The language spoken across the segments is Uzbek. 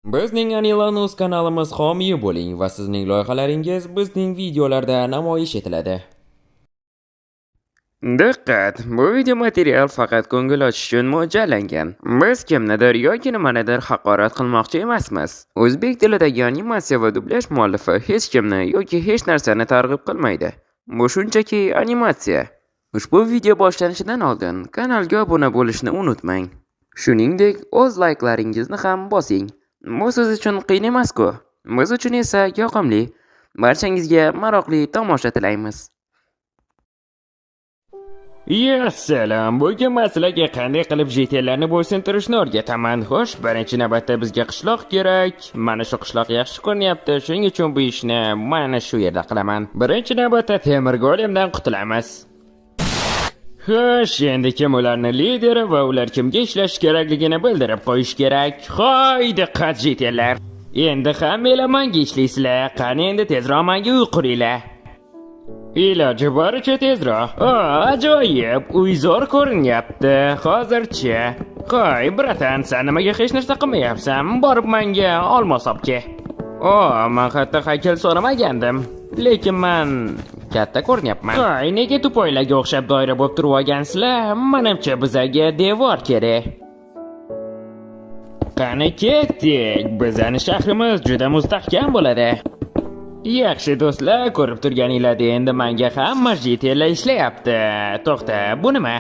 Bizning Anilanus kanalimiz homiyi bo'ling va sizning loyihalaringiz bizning videolarda namoyish etiladi. Diqqat! Bu video material faqat ko'ngil ochish uchun mo'ljallangan. Biz kimnidir yoki nimanidir haqorat qilmoqchi emasmiz. O'zbek tilidagi animatsiya va dublyaj muallifi hech kimni yoki hech narsani targ'ib qilmaydi. Bu shunchaki animatsiya. Ushbu video boshlanishidan oldin kanalga obuna bo'lishni unutmang. Shuningdek, o'z layklaringizni ham bosing. Bu siz uchun qiyin emas-ku. Biz uchun esa yoqimli. Barchangizga maroqli tomosha tilaymiz. Assalom, bugun masalaga qanday qilib JTlarni bo'ysuntirishni o'rgataman. Xo'sh, birinchi navbatda bizga qishloq kerak. Mana shu qishloq yaxshi ko'rinyapti. Shuning uchun bu ishni mana shu yerda qilaman. Birinchi navbatda temir golemdan qutulamiz. Xo'sh, endi kim ularning lideri va ular kimga ishlash kerakligini bildirib qo'yish kerak. Hoy, diqqat JTlar. Endi hammanglar menga ishlaysizlar. Qani endi tezroq menga uy quringlar. Iloji boricha tezroq. Ajoyib, uy zo'r ko'rinyapti. Hozircha. Qo'y, bratan, sen nimaga hech narsa qilmayapsan? Borib menga olmos olib kel. Men hatto haykal so'ramagandim. Lekin men katta ko'rinyapman. Qo'y, nega tupoylarga o'xshab doira bo'lib turib olgansizlar? Menimcha bizga devor kerak. Qani ketdik. Bizning shahrimiz juda mustahkam bo'ladi. Yaxshi do'stlar, ko'rib turganinglarda endi menga hamma JTlar ishlayapti. To'xta, bu nima?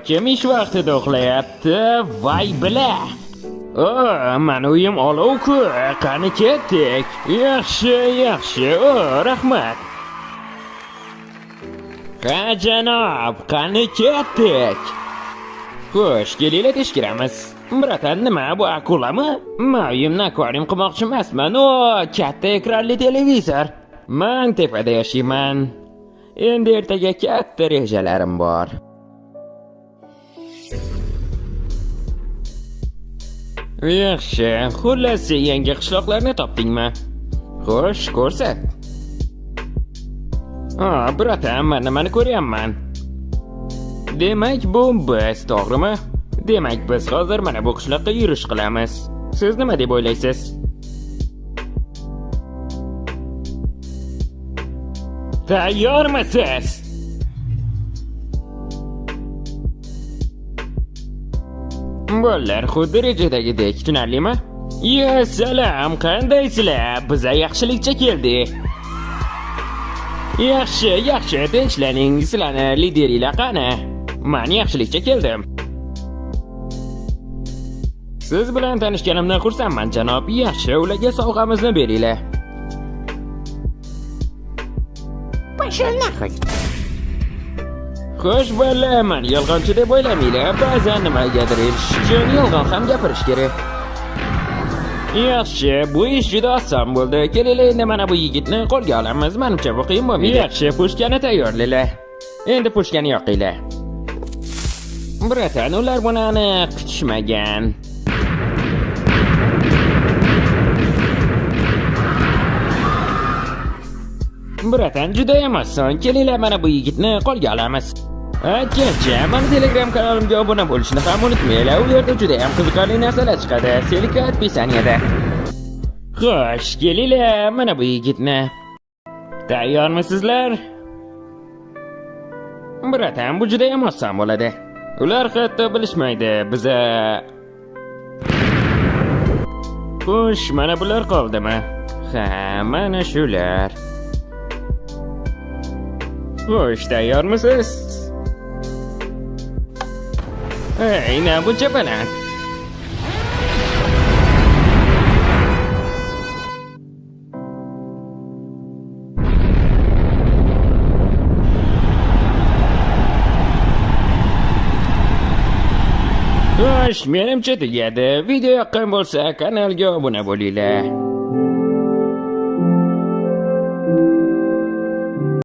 Kim ish vaqtida uxlayapti? Voy bila. Meni uyim olov-ku. Qani ketdik. Yaxshi. Rahmat. Ha janob, qani ketdik. Xo'sh, kelinglar teshkiramiz. Bratan, nima bu akulami? Men uyimni akvarium qilmoqchi emasman. Katta ekranli televizor. Men tepada yashayman. Endi ertaga katta rejalarim bor. Yaxshi, xullas yangi qishloqlarni topdingmi? Xo'sh, ko'rsat. Bratan, men nimani ko'ryapman? Demak, bu biz, to'g'rimi? Demak, biz hozir mana bu qishloqqa yurish qilamiz. Siz nima deb o'ylaysiz? Tayyormisiz? Bo'llar, xuddi rejadagidek, tushunarlimi? Assalom, qandaysizlar? Biz yaxshilikcha keldik. Yaxshi, tinchlaning. Sizlarni lideringlar qani? Men yaxshilikcha keldim. Siz bilan tanishganimdan xursandman, janob. Yaxshi, ularga sovg'amizni beringlar. Xo'sh, bolalar, men yolg'onchi deb o'ylamanglar. Ba'zan nimagadir erishish uchun yolg'on ham gapirish kerak. Yaxshi, bu ish juda oson bo'ldi. Kelinglar, endi mana bu yigitni qo'lga olamiz. Menimcha bu qiyin bo'lmaydi. Yaxshi, pushkani tayyorlaylar. Endi pushkani yoqinglar. Bratan, ular buni aniq kutishmagan. Bratan, juda emassan. Kelinglar, mana bu yigitni qo'lga olamiz. Akkacha, mana Telegram kanalimga obuna bo'lishni ham unutmanglar. U yerda juda ham qiziqarli narsalar chiqadi. Ссылка описаниеda. Xo'sh, kelinglar, mana bu yigitni. Tayyormisizlar? Bratan, bu juda ham oson bo'ladi. Ular hatto bilishmaydi. Biza Xo'sh, mana bular qoldimi? Ha, mana shular. Xo'sh, tayyormisiz? Hey, na buncha baland. Xo'sh, menimcha tugadi. Video yoqqan bo'lsa, kanalga obuna bo'linglar.